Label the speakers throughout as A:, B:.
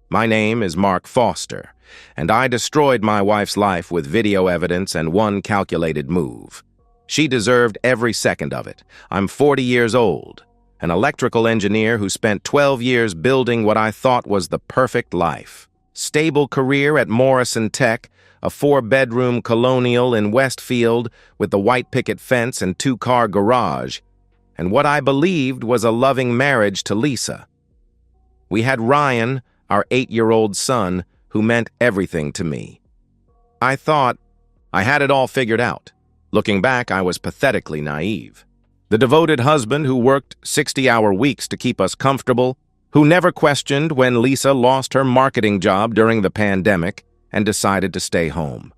A: My name is Mark Foster, and I destroyed my wife's life with video evidence and one calculated move. She deserved every second of it. I'm 40 years old, an electrical engineer who spent 12 years building what I thought was the perfect life. Stable career at Morrison Tech, a 4-bedroom colonial in Westfield with the white picket fence and 2-car garage, and what I believed was a loving marriage to Lisa. We had Ryan, our 8-year-old son, who meant everything to me. I thought I had it all figured out. Looking back, I was pathetically naive. The devoted husband who worked 60-hour weeks to keep us comfortable, who never questioned when Lisa lost her marketing job during the pandemic and decided to stay home,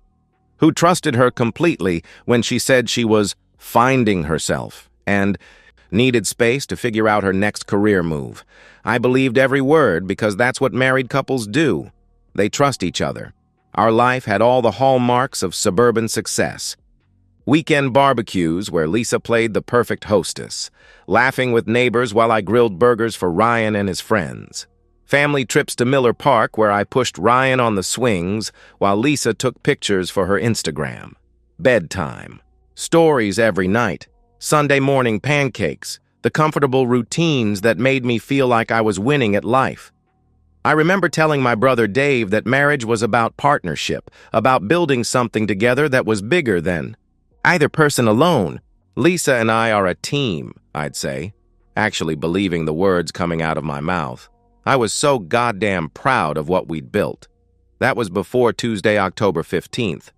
A: who trusted her completely when she said she was finding herself and needed space to figure out her next career move. I believed every word because that's what married couples do. They trust each other. Our life had all the hallmarks of suburban success. Weekend barbecues where Lisa played the perfect hostess, laughing with neighbors while I grilled burgers for Ryan and his friends. Family trips to Miller Park where I pushed Ryan on the swings while Lisa took pictures for her Instagram. Bedtime. Stories every night. Sunday morning pancakes. The comfortable routines that made me feel like I was winning at life. I remember telling my brother Dave that marriage was about partnership, about building something together that was bigger than either person alone. Lisa and I are a team, I'd say, actually believing the words coming out of my mouth. I was so goddamn proud of what we'd built. That was before Tuesday, October 15th.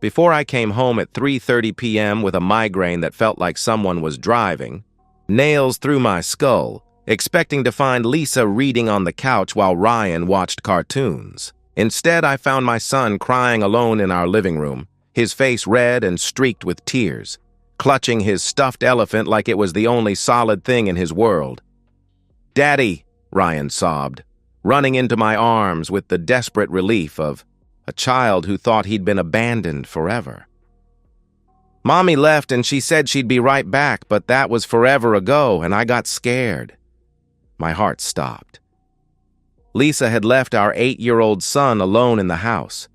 A: Before I came home at 3:30 p.m. with a migraine that felt like someone was driving, nails through my skull, expecting to find Lisa reading on the couch while Ryan watched cartoons. Instead, I found my son crying alone in our living room, his face red and streaked with tears, clutching his stuffed elephant like it was the only solid thing in his world. "Daddy," Ryan sobbed, running into my arms with the desperate relief of a child who thought he'd been abandoned forever. "Mommy left and she said she'd be right back, but that was forever ago and I got scared." My heart stopped. Lisa had left our 8-year-old son alone in the house.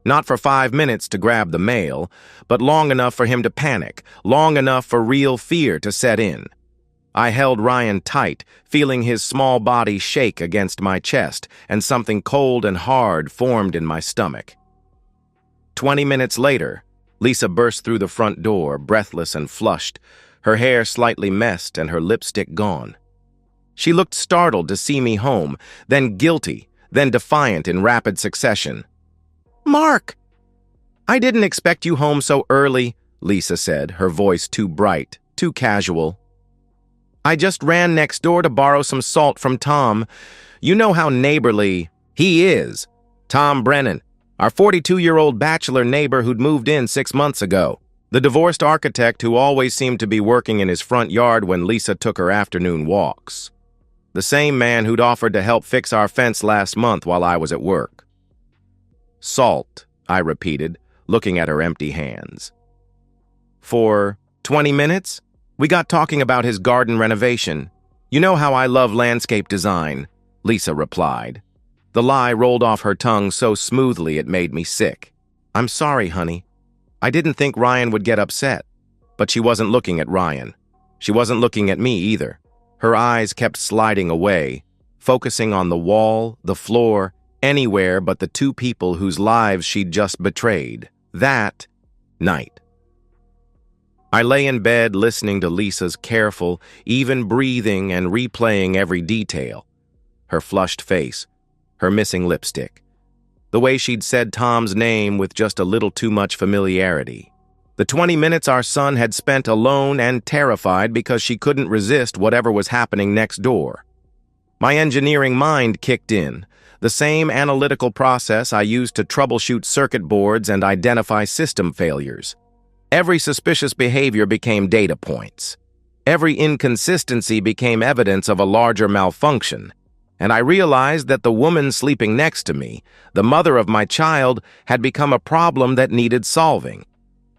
A: Not for 5 minutes to grab the mail, but long enough for him to panic, long enough for real fear to set in. I held Ryan tight, feeling his small body shake against my chest, and something cold and hard formed in my stomach. 20 minutes later, Lisa burst through the front door, breathless and flushed, her hair slightly messed and her lipstick gone. She looked startled to see me home, then guilty, then defiant in rapid succession. "Mark!" "I didn't expect you home so early," Lisa said, her voice too bright, too casual. "I just ran next door to borrow some salt from Tom. You know how neighborly he is. Tom Brennan, our 42-year-old bachelor neighbor who'd moved in 6 months ago. The divorced architect who always seemed to be working in his front yard when Lisa took her afternoon walks. The same man who'd offered to help fix our fence last month while I was at work." "Salt," I repeated, looking at her empty hands. "For 20 minutes? We got talking about his garden renovation. You know how I love landscape design," Lisa replied. The lie rolled off her tongue so smoothly it made me sick. "I'm sorry, honey. I didn't think Ryan would get upset." But she wasn't looking at Ryan. She wasn't looking at me either. Her eyes kept sliding away, focusing on the wall, the floor, anywhere but the two people whose lives she'd just betrayed. That night. I lay in bed listening to Lisa's careful, even breathing and replaying every detail. Her flushed face, her missing lipstick, the way she'd said Tom's name with just a little too much familiarity. The 20 minutes our son had spent alone and terrified because she couldn't resist whatever was happening next door. My engineering mind kicked in, the same analytical process I used to troubleshoot circuit boards and identify system failures. Every suspicious behavior became data points. Every inconsistency became evidence of a larger malfunction. And I realized that the woman sleeping next to me, the mother of my child, had become a problem that needed solving.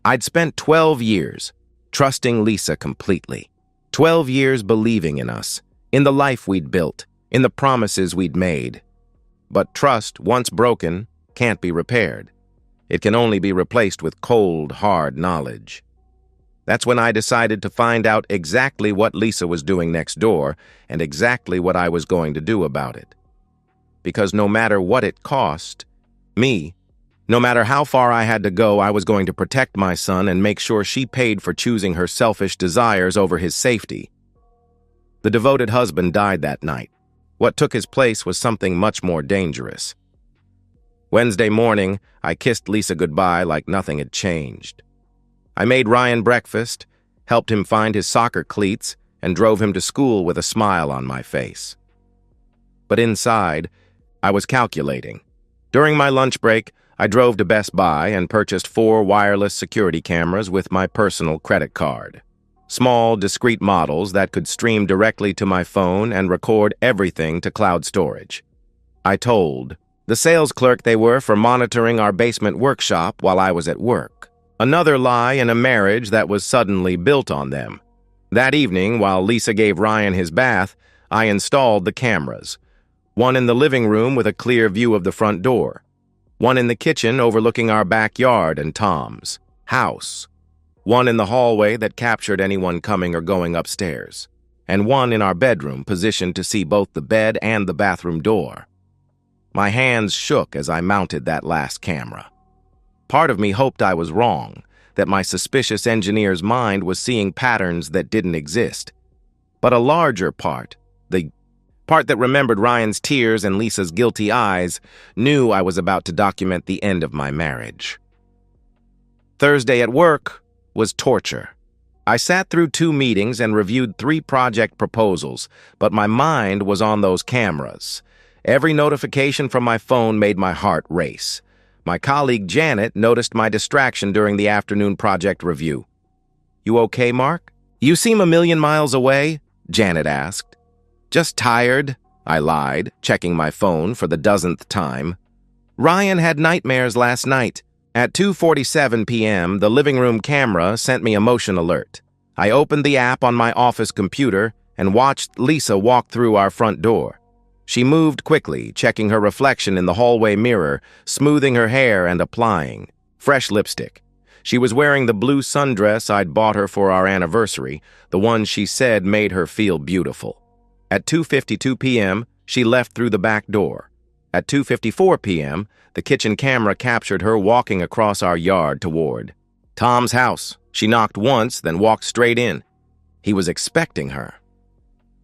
A: I'd spent 12 years trusting Lisa completely. 12 years believing in us, in the life we'd built, in the promises we'd made. But trust, once broken, can't be repaired. It can only be replaced with cold, hard knowledge. That's when I decided to find out exactly what Lisa was doing next door and exactly what I was going to do about it. Because no matter what it cost, no matter how far I had to go, I was going to protect my son and make sure she paid for choosing her selfish desires over his safety. The devoted husband died that night. What took his place was something much more dangerous. Wednesday morning, I kissed Lisa goodbye like nothing had changed. I made Ryan breakfast, helped him find his soccer cleats, and drove him to school with a smile on my face. But inside, I was calculating. During my lunch break, I drove to Best Buy and purchased 4 wireless security cameras with my personal credit card. Small, discrete models that could stream directly to my phone and record everything to cloud storage. I told the sales clerk they were for monitoring our basement workshop while I was at work. Another lie in a marriage that was suddenly built on them. That evening, while Lisa gave Ryan his bath, I installed the cameras. One in the living room with a clear view of the front door. One in the kitchen overlooking our backyard and Tom's house. One in the hallway that captured anyone coming or going upstairs. And one in our bedroom positioned to see both the bed and the bathroom door. My hands shook as I mounted that last camera. Part of me hoped I was wrong, that my suspicious engineer's mind was seeing patterns that didn't exist. But a larger part, the part that remembered Ryan's tears and Lisa's guilty eyes, knew I was about to document the end of my marriage. Thursday at work was torture. I sat through 2 meetings and reviewed 3 project proposals, but my mind was on those cameras. Every notification from my phone made my heart race. My colleague Janet noticed my distraction during the afternoon project review. "You okay, Mark? You seem a million miles away," Janet asked. "Just tired," I lied, checking my phone for the dozenth time. "Ryan had nightmares last night." At 2:47 p.m., the living room camera sent me a motion alert. I opened the app on my office computer and watched Lisa walk through our front door. She moved quickly, checking her reflection in the hallway mirror, smoothing her hair and applying fresh lipstick. She was wearing the blue sundress I'd bought her for our anniversary, the one she said made her feel beautiful. At 2:52 p.m., she left through the back door. At 2:54 p.m., the kitchen camera captured her walking across our yard toward Tom's house. She knocked once, then walked straight in. He was expecting her.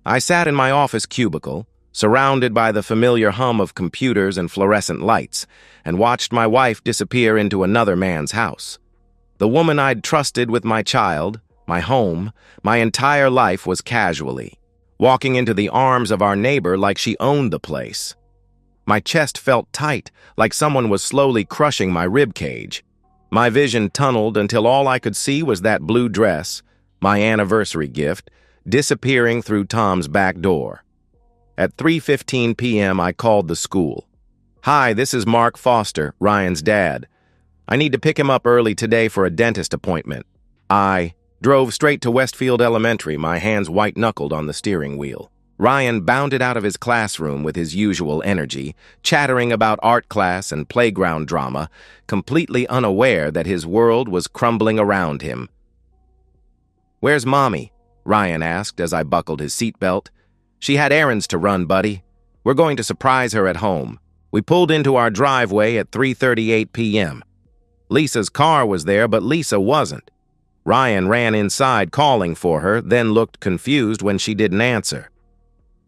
A: I sat in my office cubicle, surrounded by the familiar hum of computers and fluorescent lights, and watched my wife disappear into another man's house. The woman I'd trusted with my child, my home, my entire life was casually walking into the arms of our neighbor like she owned the place. My chest felt tight, like someone was slowly crushing my rib cage. My vision tunneled until all I could see was that blue dress, my anniversary gift, disappearing through Tom's back door. At 3:15 p.m., I called the school. "Hi, this is Mark Foster, Ryan's dad. I need to pick him up early today for a dentist appointment." I drove straight to Westfield Elementary, my hands white-knuckled on the steering wheel. Ryan bounded out of his classroom with his usual energy, chattering about art class and playground drama, completely unaware that his world was crumbling around him. "Where's Mommy?" Ryan asked as I buckled his seatbelt. "She had errands to run, buddy. We're going to surprise her at home." We pulled into our driveway at 3:38 p.m. Lisa's car was there, but Lisa wasn't. Ryan ran inside calling for her, then looked confused when she didn't answer.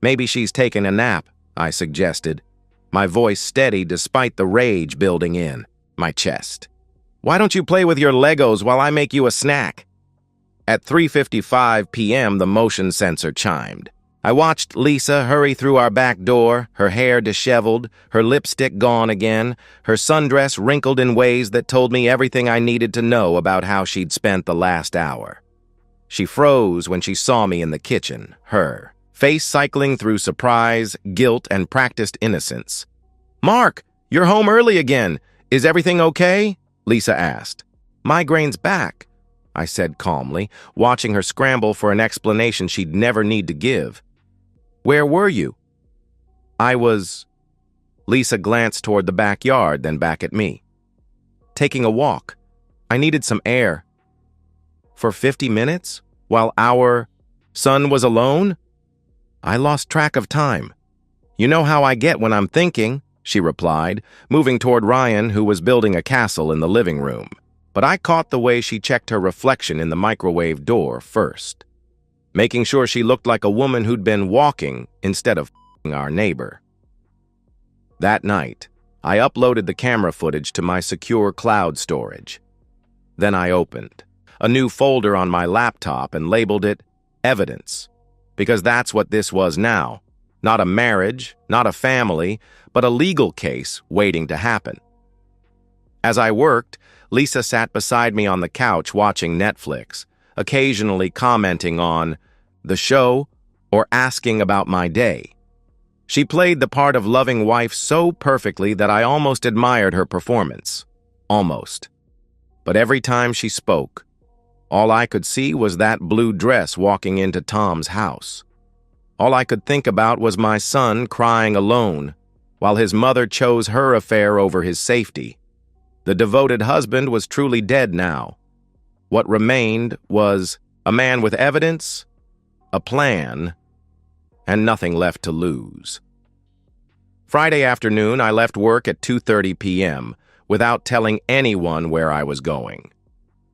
A: "Maybe she's taking a nap," I suggested, my voice steady despite the rage building in my chest. "Why don't you play with your Legos while I make you a snack?" At 3:55 p.m., the motion sensor chimed. I watched Lisa hurry through our back door, her hair disheveled, her lipstick gone again, her sundress wrinkled in ways that told me everything I needed to know about how she'd spent the last hour. She froze when she saw me in the kitchen, her face cycling through surprise, guilt, and practiced innocence. "Mark, you're home early again. Is everything okay?" Lisa asked. "Migraine's back," I said calmly, watching her scramble for an explanation she'd never need to give. "Where were you?" I was... Lisa glanced toward the backyard, then back at me. Taking a walk. I needed some air. For 50 minutes? While our son was alone? I lost track of time. You know how I get when I'm thinking, she replied, moving toward Ryan, who was building a castle in the living room. But I caught the way she checked her reflection in the microwave door first, making sure she looked like a woman who'd been walking instead of our neighbor. That night, I uploaded the camera footage to my secure cloud storage. Then I opened a new folder on my laptop and labeled it Evidence, because that's what this was now. Not a marriage, not a family, but a legal case waiting to happen. As I worked, Lisa sat beside me on the couch watching Netflix, occasionally commenting on the show or asking about my day. She played the part of loving wife so perfectly that I almost admired her performance. Almost. But every time she spoke, all I could see was that blue dress walking into Tom's house. All I could think about was my son crying alone, while his mother chose her affair over his safety. The devoted husband was truly dead now. What remained was a man with evidence, a plan, and nothing left to lose. Friday afternoon, I left work at 2:30 p.m. without telling anyone where I was going.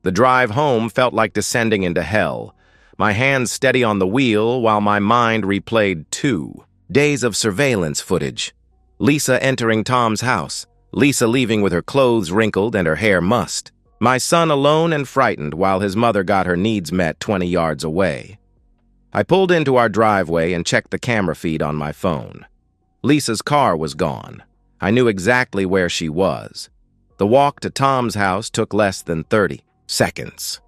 A: The drive home felt like descending into hell, my hands steady on the wheel while my mind replayed 2 days of surveillance footage. Lisa entering Tom's house, Lisa leaving with her clothes wrinkled and her hair mussed, my son alone and frightened while his mother got her needs met 20 yards away. I pulled into our driveway and checked the camera feed on my phone. Lisa's car was gone. I knew exactly where she was. The walk to Tom's house took less than 30 seconds.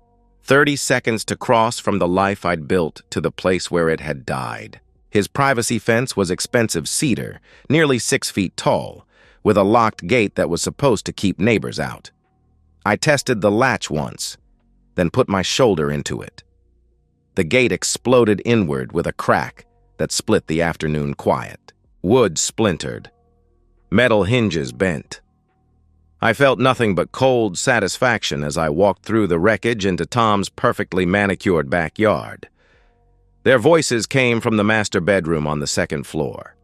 A: 30 seconds to cross from the life I'd built to the place where it had died. His privacy fence was expensive cedar, nearly 6 feet tall, with a locked gate that was supposed to keep neighbors out. I tested the latch once, then put my shoulder into it. The gate exploded inward with a crack that split the afternoon quiet. Wood splintered. Metal hinges bent. I felt nothing but cold satisfaction as I walked through the wreckage into Tom's perfectly manicured backyard. Their voices came from the master bedroom on the second floor.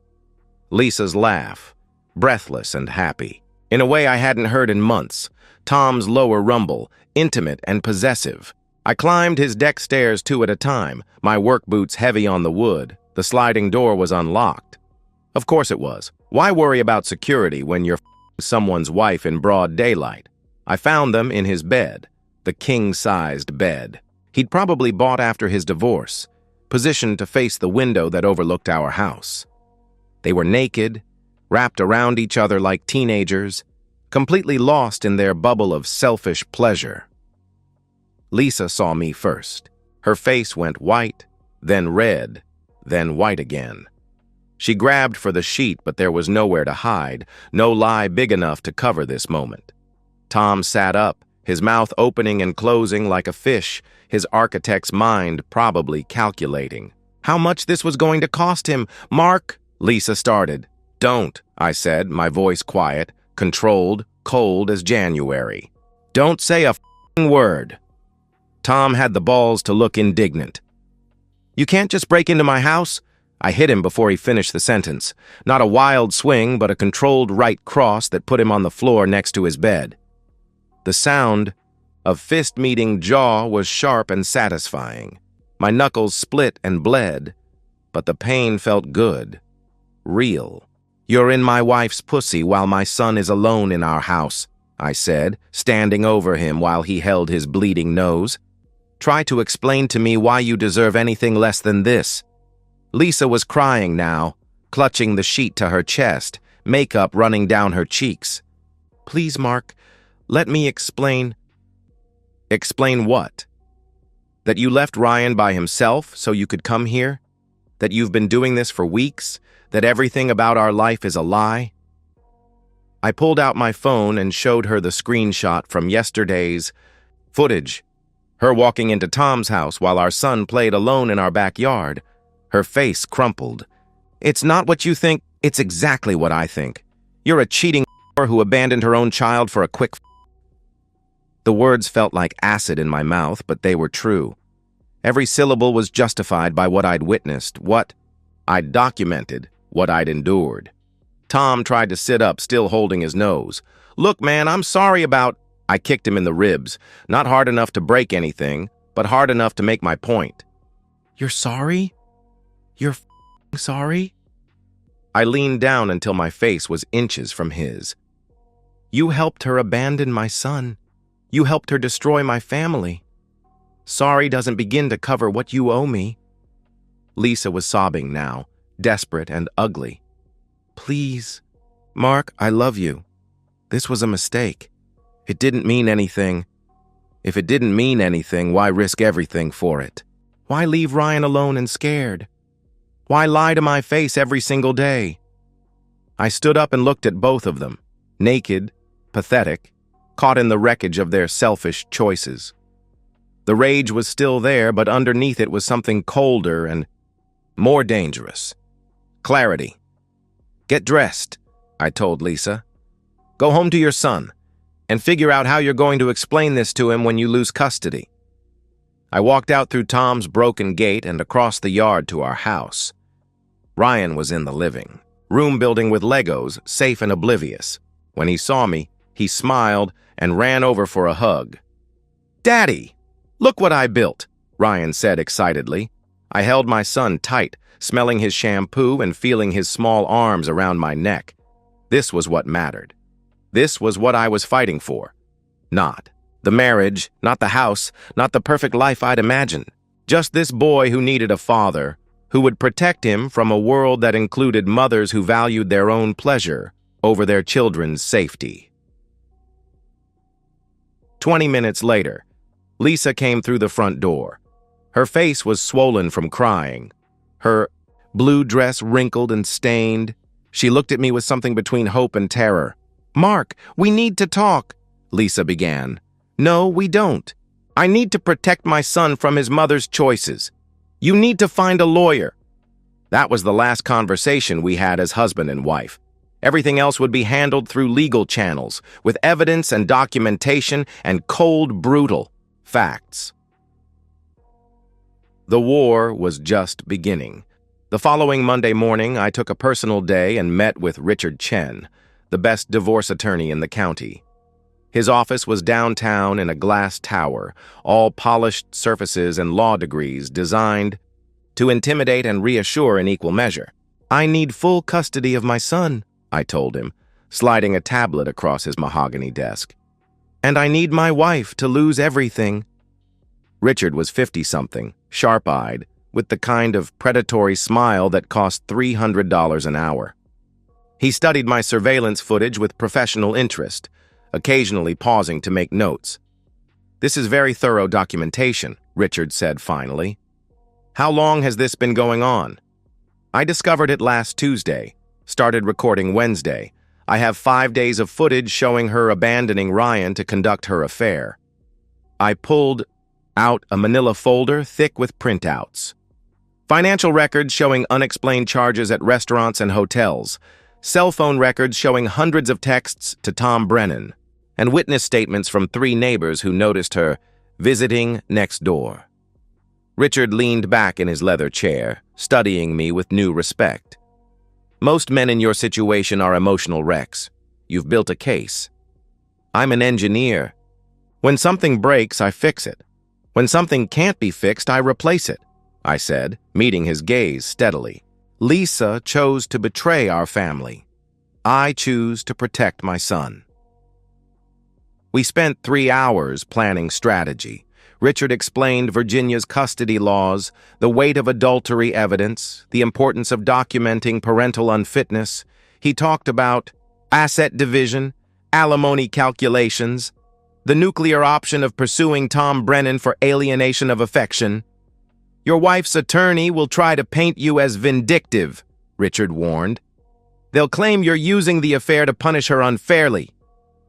A: Lisa's laugh, breathless and happy, in a way I hadn't heard in months. Tom's lower rumble, intimate and possessive. I climbed his deck stairs 2 at a time, my work boots heavy on the wood. The sliding door was unlocked. Of course it was. Why worry about security when you're someone's wife in broad daylight? I found them in his bed, the king-sized bed he'd probably bought after his divorce, positioned to face the window that overlooked our house. They were naked, wrapped around each other like teenagers, completely lost in their bubble of selfish pleasure. Lisa saw me first. Her face went white, then red, then white again. She grabbed for the sheet, but there was nowhere to hide, no lie big enough to cover this moment. Tom sat up, his mouth opening and closing like a fish, his architect's mind probably calculating how much this was going to cost him. "Mark," Lisa started. "Don't," I said, my voice quiet, controlled, cold as January. "Don't say a f***ing word." Tom had the balls to look indignant. "You can't just break into my house?" I hit him before he finished the sentence. Not a wild swing, but a controlled right cross that put him on the floor next to his bed. The sound of fist meeting jaw was sharp and satisfying. My knuckles split and bled, but the pain felt good, real. "You're in my wife's pussy while my son is alone in our house," I said, standing over him while he held his bleeding nose. "Try to explain to me why you deserve anything less than this." Lisa was crying now, clutching the sheet to her chest, makeup running down her cheeks. "Please, Mark, let me explain." "Explain what? That you left Ryan by himself so you could come here? That you've been doing this for weeks? That everything about our life is a lie?" I pulled out my phone and showed her the screenshot from yesterday's footage. Her walking into Tom's house while our son played alone in our backyard. Her face crumpled. "It's not what you think, it's exactly what I think. You're a cheating who abandoned her own child for a quick. The words felt like acid in my mouth, but they were true. Every syllable was justified by what I'd witnessed, what I'd documented, what I'd endured. Tom tried to sit up, still holding his nose. Look, man, I'm sorry about... I kicked him in the ribs, not hard enough to break anything, but hard enough to make my point. You're sorry? You're sorry? I leaned down until my face was inches from his. You helped her abandon my son. You helped her destroy my family. Sorry doesn't begin to cover what you owe me. Lisa was sobbing now, desperate and ugly. Please. Mark, I love you. This was a mistake. It didn't mean anything. If it didn't mean anything, why risk everything for it? Why leave Ryan alone and scared? Why lie to my face every single day? I stood up and looked at both of them, naked, pathetic, caught in the wreckage of their selfish choices. The rage was still there, but underneath it was something colder and more dangerous. Clarity. Get dressed, I told Lisa. Go home to your son and figure out how you're going to explain this to him when you lose custody. I walked out through Tom's broken gate and across the yard to our house. Ryan was in the living room building with Legos, safe and oblivious. When he saw me, he smiled and ran over for a hug. Daddy, look what I built, Ryan said excitedly. I held my son tight, smelling his shampoo and feeling his small arms around my neck. This was what mattered. This was what I was fighting for. Not the marriage, not the house, not the perfect life I'd imagined. Just this boy who needed a father, who would protect him from a world that included mothers who valued their own pleasure over their children's safety. 20 minutes later, Lisa came through the front door. Her face was swollen from crying, her blue dress wrinkled and stained. She looked at me with something between hope and terror. Mark, we need to talk, Lisa began. No, we don't. I need to protect my son from his mother's choices. You need to find a lawyer. That was the last conversation we had as husband and wife. Everything else would be handled through legal channels, with evidence and documentation and cold, brutal facts. The war was just beginning. The following Monday morning, I took a personal day and met with Richard Chen, the best divorce attorney in the county. His office was downtown in a glass tower, all polished surfaces and law degrees designed to intimidate and reassure in equal measure. I need full custody of my son, I told him, sliding a tablet across his mahogany desk. And I need my wife to lose everything. Richard was 50-something, sharp-eyed, with the kind of predatory smile that cost $300 an hour. He studied my surveillance footage with professional interest, occasionally pausing to make notes. This is very thorough documentation, Richard said finally. How long has this been going on? I discovered it last Tuesday, started recording Wednesday. I have 5 days of footage showing her abandoning Ryan to conduct her affair. I pulled out a manila folder thick with printouts. Financial records showing unexplained charges at restaurants and hotels, cell phone records showing hundreds of texts to Tom Brennan, and witness statements from 3 neighbors who noticed her visiting next door. Richard leaned back in his leather chair, studying me with new respect. Most men in your situation are emotional wrecks. You've built a case. I'm an engineer. When something breaks, I fix it. When something can't be fixed, I replace it, I said, meeting his gaze steadily. Lisa chose to betray our family. I choose to protect my son. We spent 3 hours planning strategy. Richard explained Virginia's custody laws, the weight of adultery evidence, the importance of documenting parental unfitness. He talked about asset division, alimony calculations, the nuclear option of pursuing Tom Brennan for alienation of affection. Your wife's attorney will try to paint you as vindictive, Richard warned. They'll claim you're using the affair to punish her unfairly.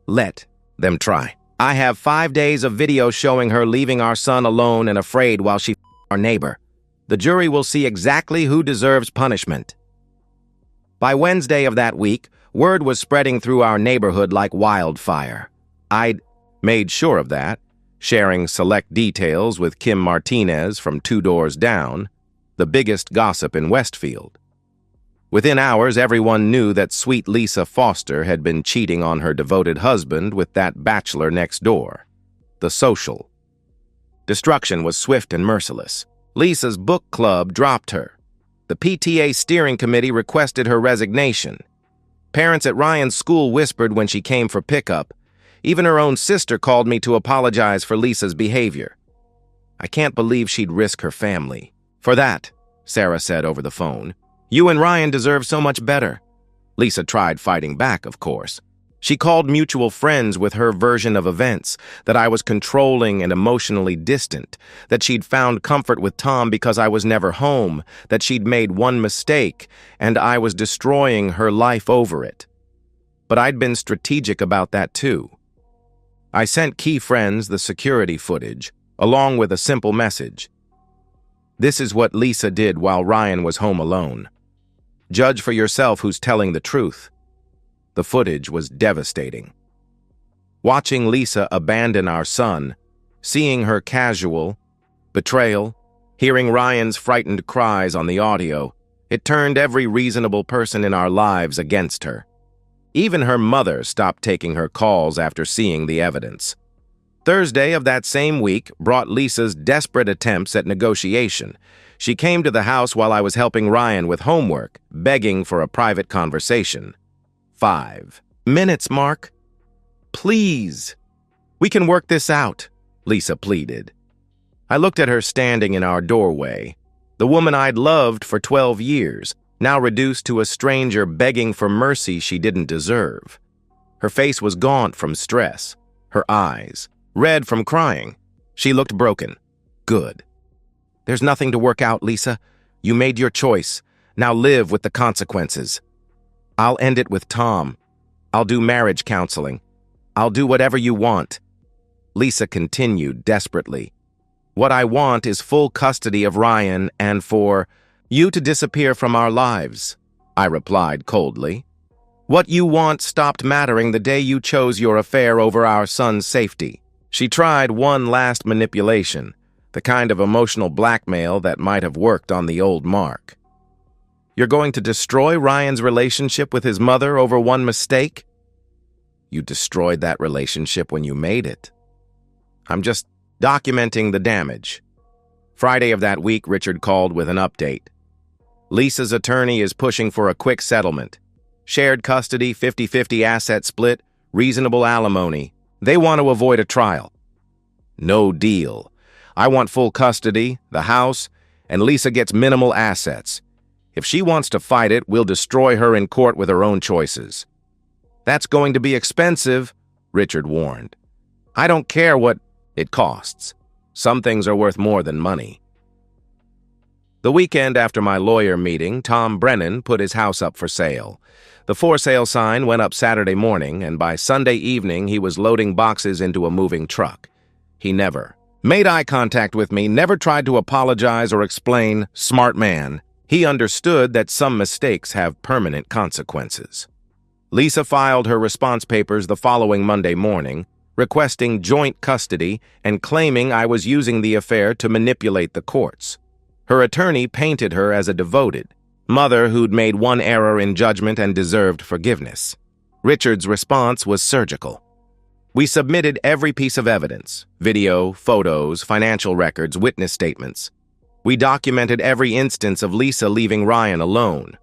A: Let them try. I have 5 days of video showing her leaving our son alone and afraid while she our neighbor. The jury will see exactly who deserves punishment. By Wednesday of that week, Word was spreading through our neighborhood like wildfire. I'd made sure of that, sharing select details with Kim Martinez from 2 doors down, the biggest gossip in Westfield. Within hours, everyone knew that sweet Lisa Foster had been cheating on her devoted husband with that bachelor next door. The social. Destruction was swift and merciless. Lisa's book club dropped her. The PTA steering committee requested her resignation. Parents at Ryan's school whispered when she came for pickup. Even her own sister called me to apologize for Lisa's behavior. I can't believe she'd risk her family. For that, Sarah said over the phone, you and Ryan deserve so much better. Lisa tried fighting back, of course. She called mutual friends with her version of events, that I was controlling and emotionally distant, that she'd found comfort with Tom because I was never home, that she'd made one mistake, and I was destroying her life over it. But I'd been strategic about that too. I sent key friends the security footage, along with a simple message. This is what Lisa did while Ryan was home alone. Judge for yourself who's telling the truth. The footage was devastating. Watching Lisa abandon our son, seeing her casual, betrayal, hearing Ryan's frightened cries on the audio, it turned every reasonable person in our lives against her. Even her mother stopped taking her calls after seeing the evidence. Thursday of that same week brought Lisa's desperate attempts at negotiation. She came to the house while I was helping Ryan with homework, begging for a private conversation. 5 minutes, Mark. Please. We can work this out, Lisa pleaded. I looked at her standing in our doorway, the woman I'd loved for 12 years, now reduced to a stranger begging for mercy she didn't deserve. Her face was gaunt from stress, her eyes red from crying. She looked broken. Good. There's nothing to work out, Lisa. You made your choice. Now live with the consequences. I'll end it with Tom. I'll do marriage counseling. I'll do whatever you want. Lisa continued desperately. What I want is full custody of Ryan and for you to disappear from our lives, I replied coldly. What you want stopped mattering the day you chose your affair over our son's safety. She tried one last manipulation, the kind of emotional blackmail that might have worked on the old Mark. You're going to destroy Ryan's relationship with his mother over one mistake? You destroyed that relationship when you made it. I'm just documenting the damage. Friday of that week, Richard called with an update. Lisa's attorney is pushing for a quick settlement. Shared custody, 50-50 asset split, reasonable alimony. They want to avoid a trial. No deal. I want full custody, the house, and Lisa gets minimal assets. If she wants to fight it, we'll destroy her in court with her own choices. That's going to be expensive, Richard warned. I don't care what it costs. Some things are worth more than money. The weekend after my lawyer meeting, Tom Brennan put his house up for sale. The for sale sign went up Saturday morning, and by Sunday evening he was loading boxes into a moving truck. He never made eye contact with me, never tried to apologize or explain, smart man. He understood that some mistakes have permanent consequences. Lisa filed her response papers the following Monday morning, requesting joint custody and claiming I was using the affair to manipulate the courts. Her attorney painted her as a devoted mother who'd made one error in judgment and deserved forgiveness. Richard's response was surgical. We submitted every piece of evidence, video, photos, financial records, witness statements. We documented every instance of Lisa leaving Ryan alone.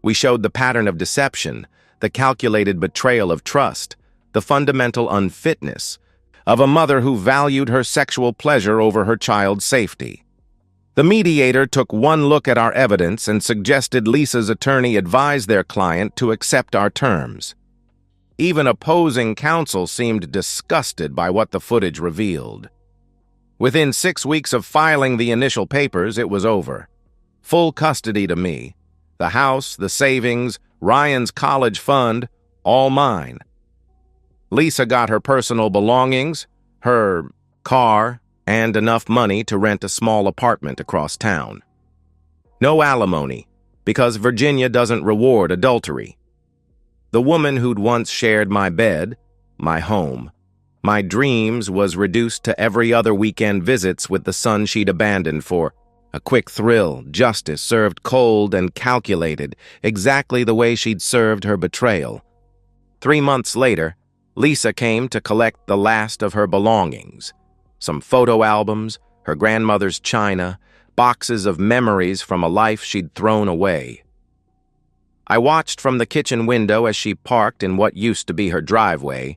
A: We showed the pattern of deception, the calculated betrayal of trust, the fundamental unfitness of a mother who valued her sexual pleasure over her child's safety. The mediator took one look at our evidence and suggested Lisa's attorney advise their client to accept our terms. Even opposing counsel seemed disgusted by what the footage revealed. Within 6 weeks of filing the initial papers, it was over. Full custody to me. The house, the savings, Ryan's college fund, all mine. Lisa got her personal belongings, her car, and enough money to rent a small apartment across town. No alimony, because Virginia doesn't reward adultery. The woman who'd once shared my bed, my home, my dreams was reduced to every other weekend visits with the son she'd abandoned for a quick thrill, justice served cold and calculated, exactly the way she'd served her betrayal. 3 months later, Lisa came to collect the last of her belongings. Some photo albums, her grandmother's china, boxes of memories from a life she'd thrown away. I watched from the kitchen window as she parked in what used to be her driveway,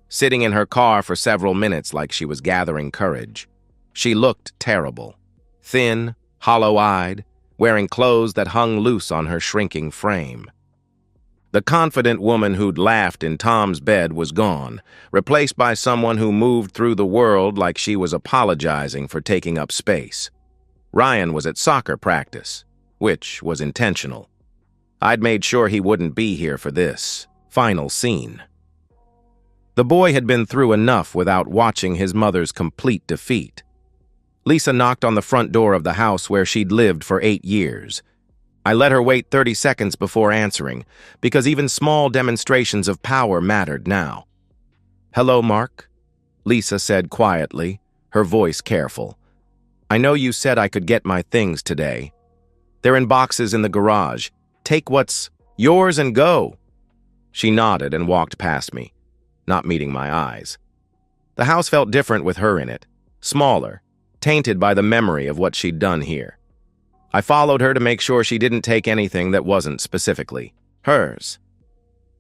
A: sitting in her car for several minutes like she was gathering courage. She looked terrible, thin, hollow-eyed, wearing clothes that hung loose on her shrinking frame. The confident woman who'd laughed in Tom's bed was gone, replaced by someone who moved through the world like she was apologizing for taking up space. Ryan was at soccer practice, which was intentional. I'd made sure he wouldn't be here for this final scene. The boy had been through enough without watching his mother's complete defeat. Lisa knocked on the front door of the house where she'd lived for 8 years. I let her wait 30 seconds before answering, because even small demonstrations of power mattered now. "Hello, Mark," Lisa said quietly, her voice careful. "I know you said I could get my things today. They're in boxes in the garage. Take what's yours and go." She nodded and walked past me, not meeting my eyes. The house felt different with her in it, smaller, tainted by the memory of what she'd done here. I followed her to make sure she didn't take anything that wasn't specifically hers.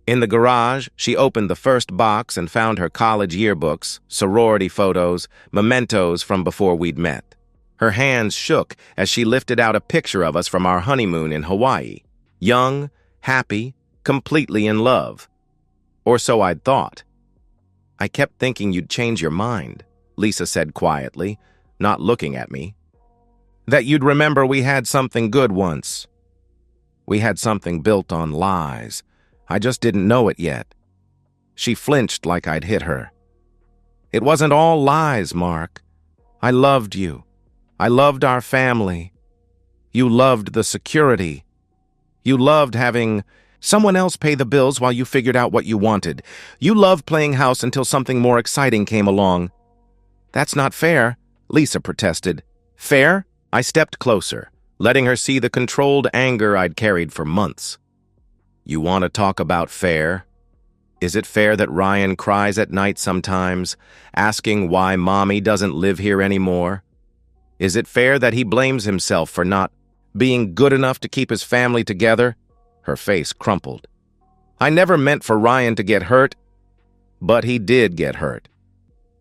A: In the garage, she opened the first box and found her college yearbooks, sorority photos, mementos from before we'd met. Her hands shook as she lifted out a picture of us from our honeymoon in Hawaii. Young, happy, completely in love. Or so I'd thought. "I kept thinking you'd change your mind," Lisa said quietly, not looking at me. "That you'd remember we had something good once. We had something built on lies. I just didn't know it yet." She flinched like I'd hit her. "It wasn't all lies, Mark. I loved you. I loved our family. You loved the security. You loved having someone else pay the bills while you figured out what you wanted. You loved playing house until something more exciting came along." "That's not fair," Lisa protested. "Fair?" I stepped closer, letting her see the controlled anger I'd carried for months. "You want to talk about fair? Is it fair that Ryan cries at night sometimes, asking why Mommy doesn't live here anymore? Is it fair that he blames himself for not being good enough to keep his family together?" Her face crumpled. "I never meant for Ryan to get hurt, but he did get hurt.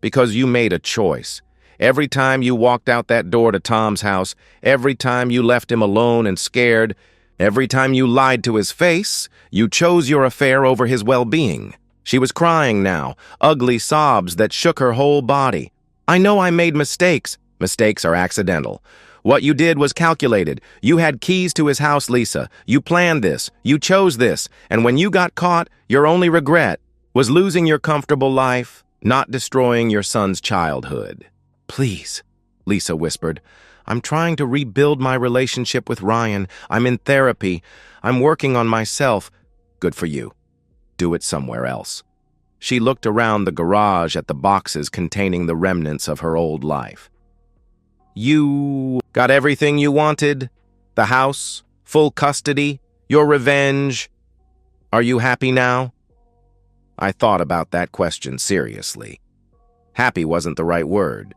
A: Because you made a choice. Every time you walked out that door to Tom's house, every time you left him alone and scared, every time you lied to his face, you chose your affair over his well-being." She was crying now, ugly sobs that shook her whole body. "I know I made mistakes. Mistakes are accidental. What you did was calculated. You had keys to his house, Lisa. You planned this. You chose this. And when you got caught, your only regret was losing your comfortable life, not destroying your son's childhood." "Please," Lisa whispered. "I'm trying to rebuild my relationship with Ryan. I'm in therapy. I'm working on myself." "Good for you. Do it somewhere else." She looked around the garage at the boxes containing the remnants of her old life. "You got everything you wanted? The house, full custody, your revenge. Are you happy now?" I thought about that question seriously. Happy wasn't the right word.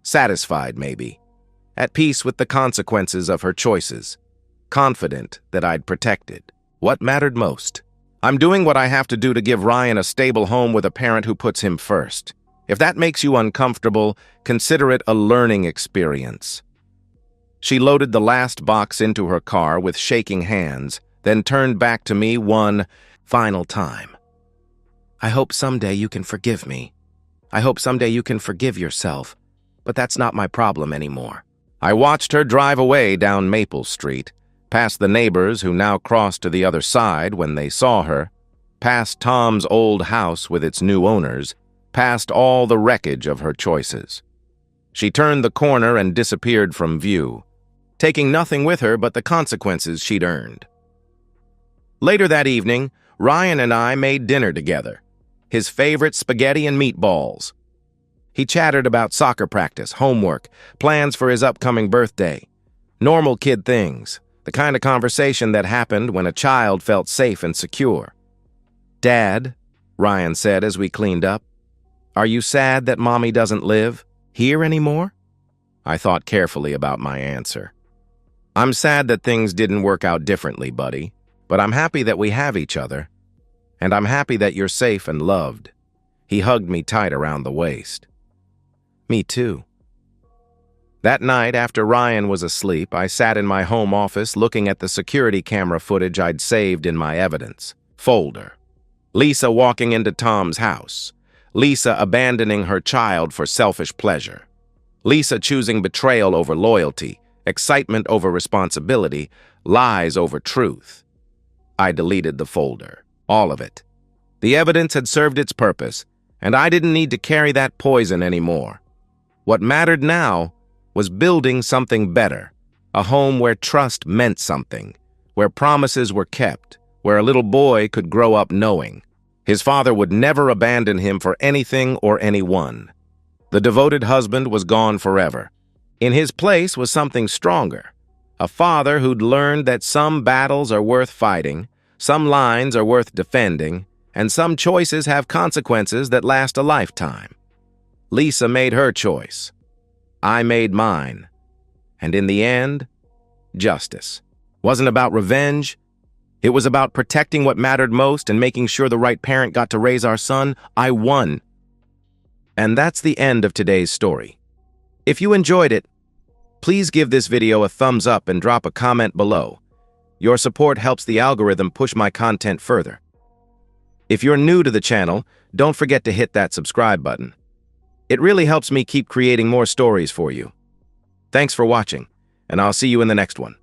A: Satisfied, maybe. At peace with the consequences of her choices. Confident that I'd protected what mattered most. "I'm doing what I have to do to give Ryan a stable home with a parent who puts him first. If that makes you uncomfortable, consider it a learning experience." She loaded the last box into her car with shaking hands, then turned back to me one final time. "I hope someday you can forgive me. I hope someday you can forgive yourself. But that's not my problem anymore." I watched her drive away down Maple Street, past the neighbors who now crossed to the other side when they saw her, past Tom's old house with its new owners, past all the wreckage of her choices. She turned the corner and disappeared from view, taking nothing with her but the consequences she'd earned. Later that evening, Ryan and I made dinner together. His favorite spaghetti and meatballs. He chattered about soccer practice, homework, plans for his upcoming birthday. Normal kid things, the kind of conversation that happened when a child felt safe and secure. "Dad," Ryan said as we cleaned up, "are you sad that Mommy doesn't live here anymore?" I thought carefully about my answer. "I'm sad that things didn't work out differently, buddy, but I'm happy that we have each other. And I'm happy that you're safe and loved." He hugged me tight around the waist. "Me too." That night, after Ryan was asleep, I sat in my home office looking at the security camera footage I'd saved in my evidence folder. Lisa walking into Tom's house. Lisa abandoning her child for selfish pleasure. Lisa choosing betrayal over loyalty, excitement over responsibility, lies over truth. I deleted the folder, all of it. The evidence had served its purpose, and I didn't need to carry that poison anymore. What mattered now was building something better, a home where trust meant something, where promises were kept, where a little boy could grow up knowing his father would never abandon him for anything or anyone. The devoted husband was gone forever. In his place was something stronger, a father who'd learned that some battles are worth fighting, some lines are worth defending, and some choices have consequences that last a lifetime. Lisa made her choice. I made mine. And in the end, justice. Wasn't about revenge. It was about protecting what mattered most and making sure the right parent got to raise our son. I won. And that's the end of today's story. If you enjoyed it, please give this video a thumbs up and drop a comment below. Your support helps the algorithm push my content further. If you're new to the channel, don't forget to hit that subscribe button. It really helps me keep creating more stories for you. Thanks for watching, and I'll see you in the next one.